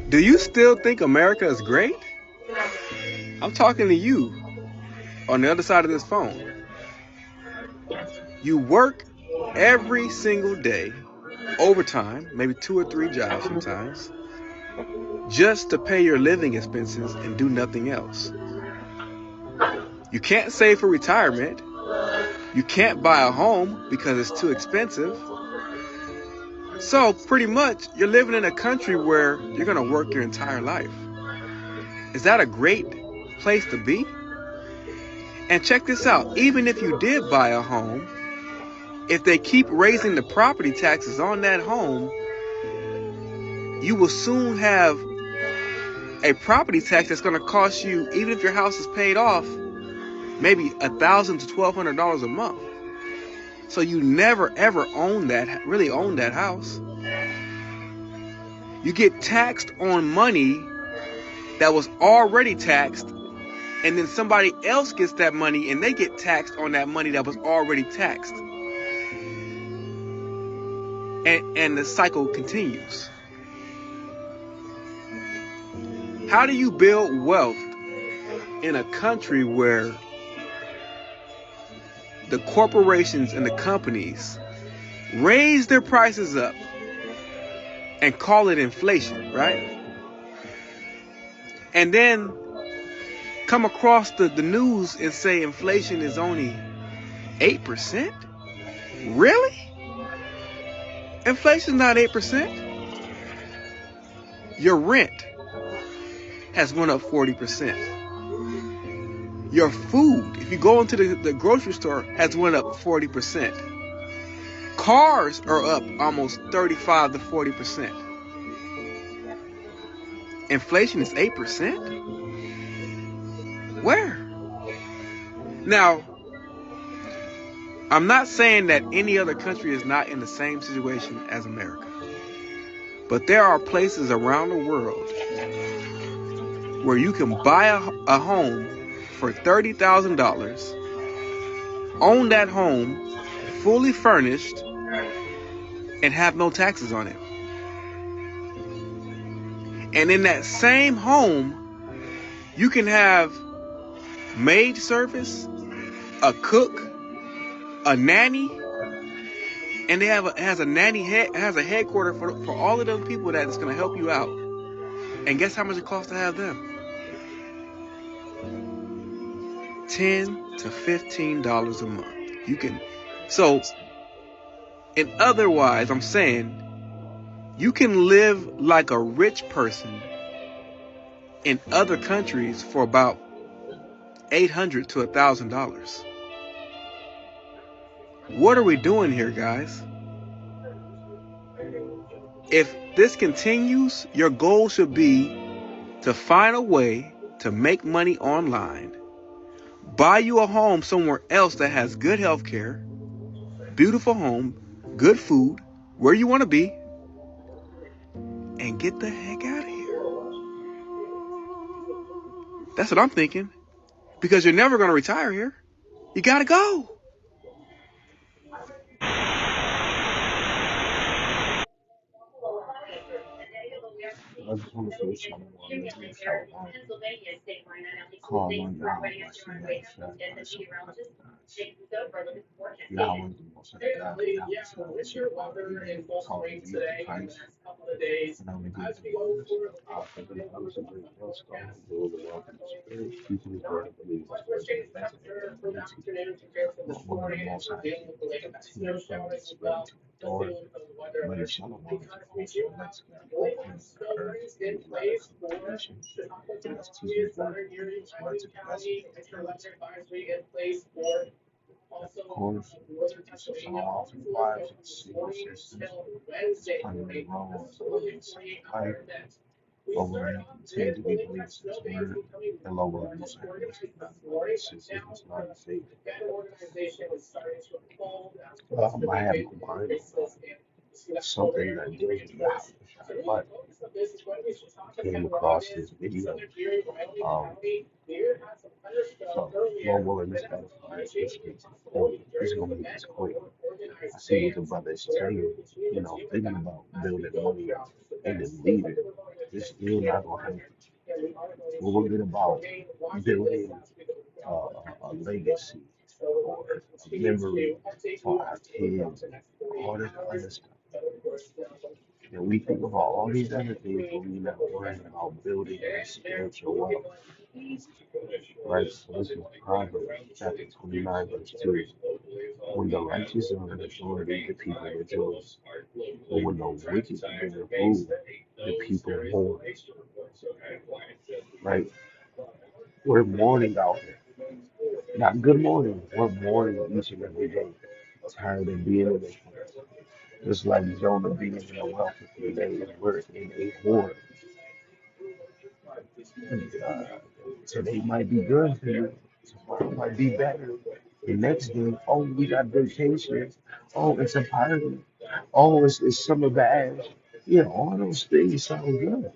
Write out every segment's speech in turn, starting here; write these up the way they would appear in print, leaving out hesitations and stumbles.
Do you still think America is great? I'm talking to you on the other side of this phone. You work every single day, overtime, maybe 2 or 3 jobs sometimes, just to pay your living expenses and do nothing else. You can't save for retirement. You can't buy a home because it's too expensive. So pretty much you're living in a country where you're going to work your entire life. Is that a great place to be? And check this out. Even if you did buy a home, if they keep raising the property taxes on that home, you will soon have a property tax that's going to cost you, even if your house is paid off, maybe $1,000 to $1,200 a month. So you never ever really own that house. You get taxed on money that was already taxed, and then somebody else gets that money and they get taxed on that money that was already taxed. And the cycle continues. How do you build wealth in a country where the corporations and the companies raise their prices up and call it inflation, right? And then come across the news and say inflation is only 8%? Really? Inflation's not 8%. Your rent has went up 40%. Your food, if you go into the grocery store, has went up 40%. Cars are up almost 35 to 40%. Inflation is 8%? Where? Now, I'm not saying that any other country is not in the same situation as America. But there are places around the world where you can buy a home for $30,000, own that home fully furnished, and have no taxes on it. And in that same home, you can have maid service, a cook, a nanny, and it has a headquarter for all of those people that is going to help you out. And guess how much it costs to have them? $10 to $15 a month. So in otherwise, I'm saying you can live like a rich person in other countries for about $800 to $1,000. What are we doing here, guys? If this continues, your goal should be to find a way to make money online, buy you a home somewhere else that has good health care, beautiful home, good food, where you want to be, and get the heck out of here. That's what I'm thinking. Because you're never going to retire here. You got to go. I just want to finish on one maybe so call my my senior shot by something like that. Yahweh the most of the God, Yahweh salvation, even calling Jesus Christ, and only gives the words. For the others of the world, God, do the walk in the spirit, keeping his word, believe his words, and advance it in unity. One of the most high, continue from the spirit to endure. But it shall not want to also let's go on the earth and let us creation. Let's teach his word, his words, and blessing. Of course, this is all through lives and single systems, playing a role as well as life, over and continue to be believers in his word, and lower the most since it is not a faith. I have no mind on something that deals with that, but came across this video. Um, so, Lord willing, this gonna finish this point. This is gonna make this quick. I see what the brother is saying, thinking about building money and then leaving. it's still not gonna help. What it about building a legacy or a memory for our kids and all this other stuff? And we think about all these other things, but we're not worrying about building that spiritual wealth, right? So this is Proverbs chapter 29, verse 2. When the righteous are in authority, the people rejoice. But when the wicked men rule, the people mourn. Right? We're mourning out here. Not good morning. We're mourning each and every day. Tired of being in this place. Just like Jonah being in a well for 3 days. We're in a war. Uh, Today might be good for you. Tomorrow might be better. The next day, oh, we got vacation. Oh, it's a party. Oh, it's summer bash. Yeah, all those things sound good.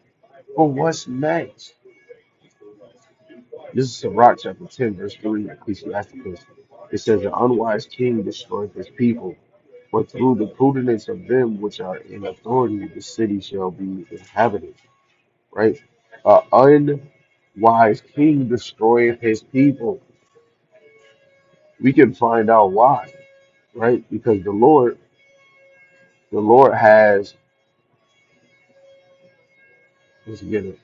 But what's next? This is Sirach chapter 10, verse 3, Ecclesiasticus. It says, an unwise king destroyeth his people, but through the prudence of them which are in authority, the city shall be inhabited. Right? An unwise king destroyeth his people. We can find out why, right? Because the Lord has, let's get it.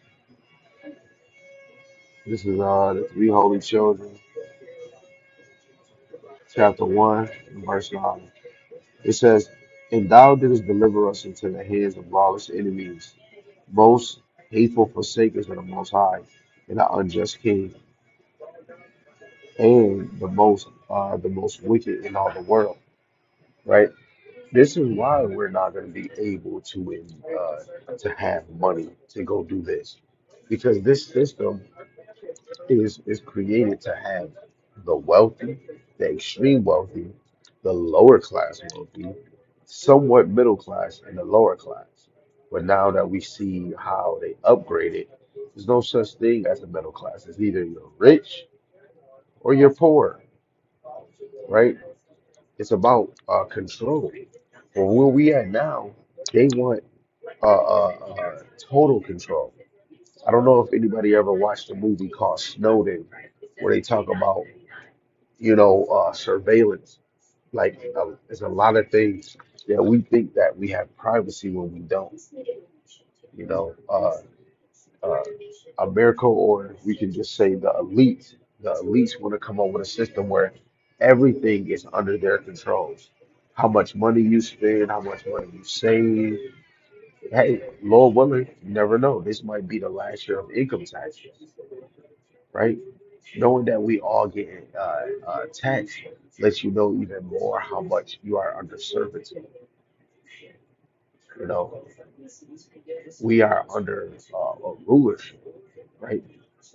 This is the three holy children, chapter 1, and verse 9. It says, and thou didst deliver us into the hands of lawless enemies, most hateful forsakers of the Most High, and the unjust king, and the most wicked in all the world. Right? This is why we're not going to be able to have money to go do this, because this system is created to have the wealthy, the extreme wealthy, the lower class wealthy, somewhat middle class, and the lower class. But now that we see how they upgrade it, there's no such thing as a middle class. It's either you're rich or you're poor, right? It's about control. Well, where we at now, they want total control. I don't know if anybody ever watched a movie called Snowden, where they talk about surveillance. Like there's a lot of things that we think that we have privacy when we don't. You know, uh, America, or we can just say the elite. The elites want to come up with a system where everything is under their controls. How much money you spend, how much money you save. Hey, Lord willing, you never know. This might be the last year of income taxes, right? Knowing that we all get taxed lets you know even more how much you are under servitude. You know, we are under a rulership, right?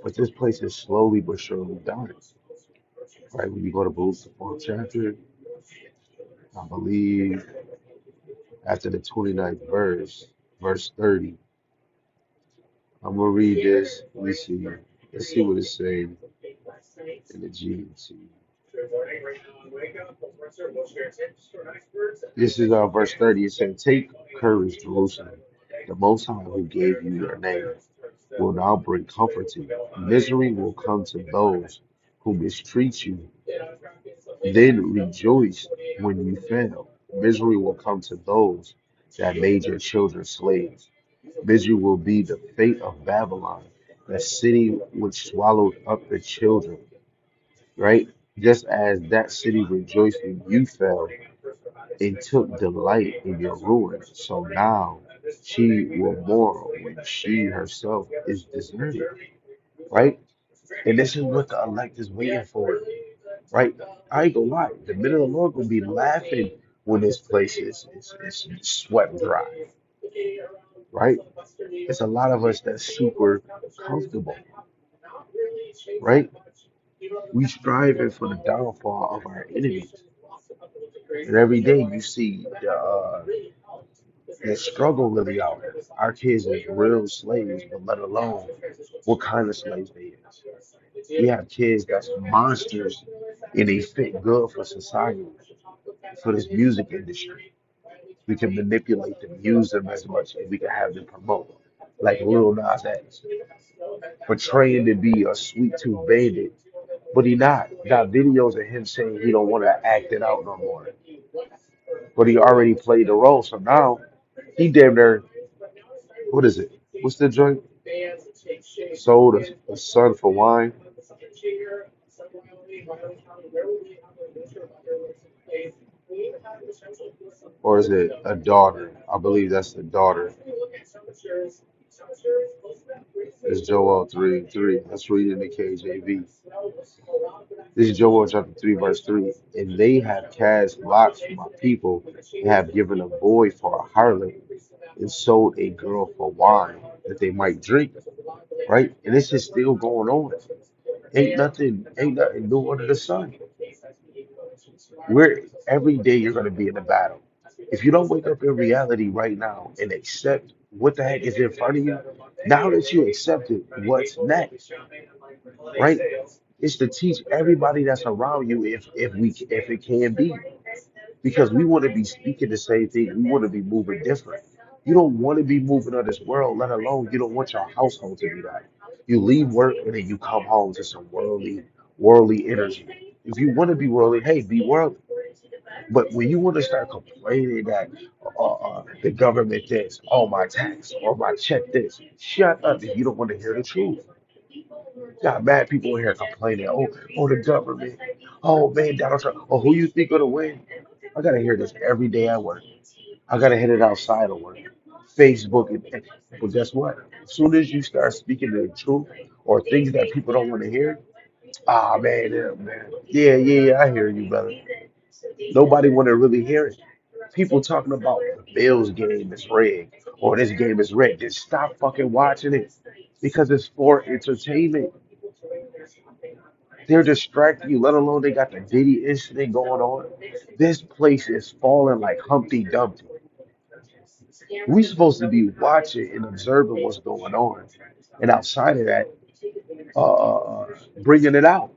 But this place is slowly but surely dying, right? When you go to Boots, the fourth chapter, I believe after the 29th verse, verse 30, I'm gonna read this. Let me see. Let's see what it's saying in the GNT. This is verse 30. It said, take courage, Jerusalem. The Most High who gave you your name will now bring comfort to you. Misery will come to those who mistreat you. Then rejoice when you fail. Misery will come to those that made your children slaves. Misery will be the fate of Babylon, the city which swallowed up the children, right? Just as that city rejoiced when you fell and took delight in your ruin, so now she will mourn when she herself is deserted, right? And this is what the elect is waiting for, right? I ain't gonna lie, the men of the Lord gonna be laughing when this place is swept dry, right? It's a lot of us that's super comfortable, right? We striving for the downfall of our enemies. And every day you see the struggle really out here. Our kids is real slaves, but let alone what kind of slaves they is. We have kids that's monsters and they fit good for society, for this music industry. We can manipulate them, use them as much as we can have them promote. like Lil Nas X, portraying to be a sweet tooth bandit, but he not. Got videos of him saying he don't want to act it out no more, but he already played the role. So now he damn near, what is it? What's the joint? Sold a son for wine, or is it a daughter? I believe that's the daughter. It's Joel 3:3. Let's read it in the KJV. This is Joel chapter 3, verse 3. And they have cast lots for my people, and have given a boy for a harlot, and sold a girl for wine, that they might drink. Right? And this is still going on. Ain't nothing new under the sun. We're every day you're gonna be in a battle. If you don't wake up in reality right now and accept what the heck is in front of you, now that you accept it, what's next? Right? It's to teach everybody that's around you if it can be. Because we want to be speaking the same thing. We want to be moving different. You don't want to be moving on this world, let alone you don't want your household to be that. You leave work and then you come home to some worldly energy. If you want to be worldly, hey, be worldly. But when you want to start complaining that the government this, oh my tax, or my check this, shut up if you don't want to hear the truth. Got mad people in here complaining, oh the government, oh man, Donald Trump, oh who you think gonna win? I gotta hear this every day at work. I gotta hit it outside of work. Facebook but guess what? As soon as you start speaking the truth or things that people don't want to hear, ah man, yeah, man. Yeah, I hear you, brother. Nobody want to really hear it. People talking about the Bills game is rigged or this game is rigged. Just stop fucking watching it because it's for entertainment. They're distracting you, let alone they got the Diddy incident going on. This place is falling like Humpty Dumpty. We supposed to be watching and observing what's going on, and outside of that, bringing it out.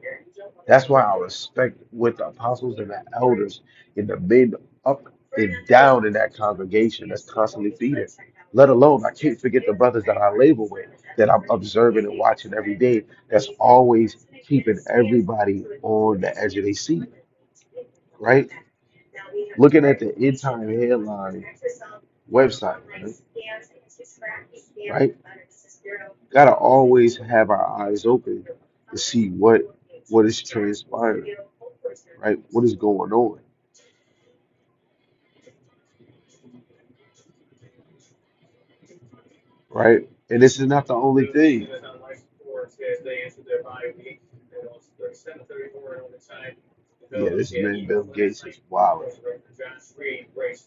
That's why I respect with the apostles and the elders and the men up and down in that congregation that's constantly feeding. Let alone, I can't forget the brothers that I label with, that I'm observing and watching every day, that's always keeping everybody on the edge of their seat, right? Looking at the end time headline website, right? Gotta always have our eyes open to see what is transpiring, right? What is going on, right? And this is not the only thing. Yeah, this man Bill Gates is wild,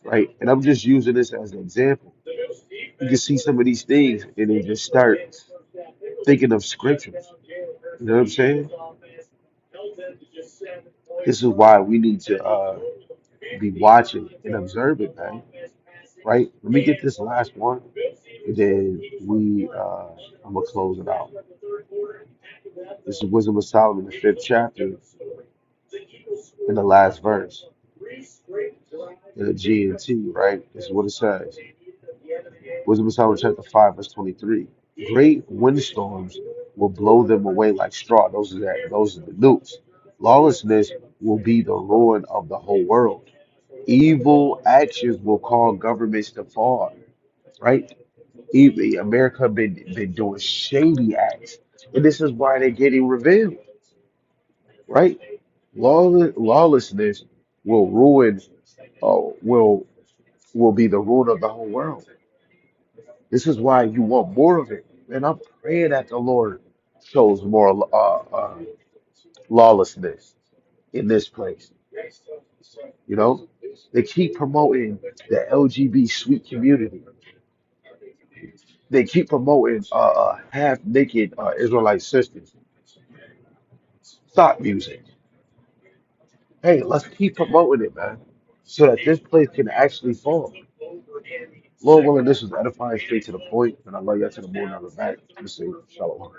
right? And I'm just using this as an example. You can see some of these things and then just start thinking of scriptures. You know what I'm saying? This is why we need to be watching and observing, man. Right? Let me get this last one, and then I'm gonna close it out. This is Wisdom of Solomon, the fifth chapter, in the last verse, in the G and T. Right? This is what it says. Wisdom of Solomon, chapter 5, verse 23. Great windstorms will blow them away like straw. Those are the nukes. Lawlessness will be the ruin of the whole world. Evil actions will cause governments to fall. Right? Even America been doing shady acts, and this is why they're getting revealed. Right? Lawlessness will ruin. Will be the ruin of the whole world. This is why you want more of it. And I'm praying that the Lord shows more lawlessness in this place. You know, they keep promoting the LGBT sweet community. They keep promoting half naked Israelite sisters, thought music. Hey, let's keep promoting it, man, so that this place can actually fall. Lord willing, this is edifying straight to the point, and I love y'all to the moon. I'll be back. Let's see. Shalom.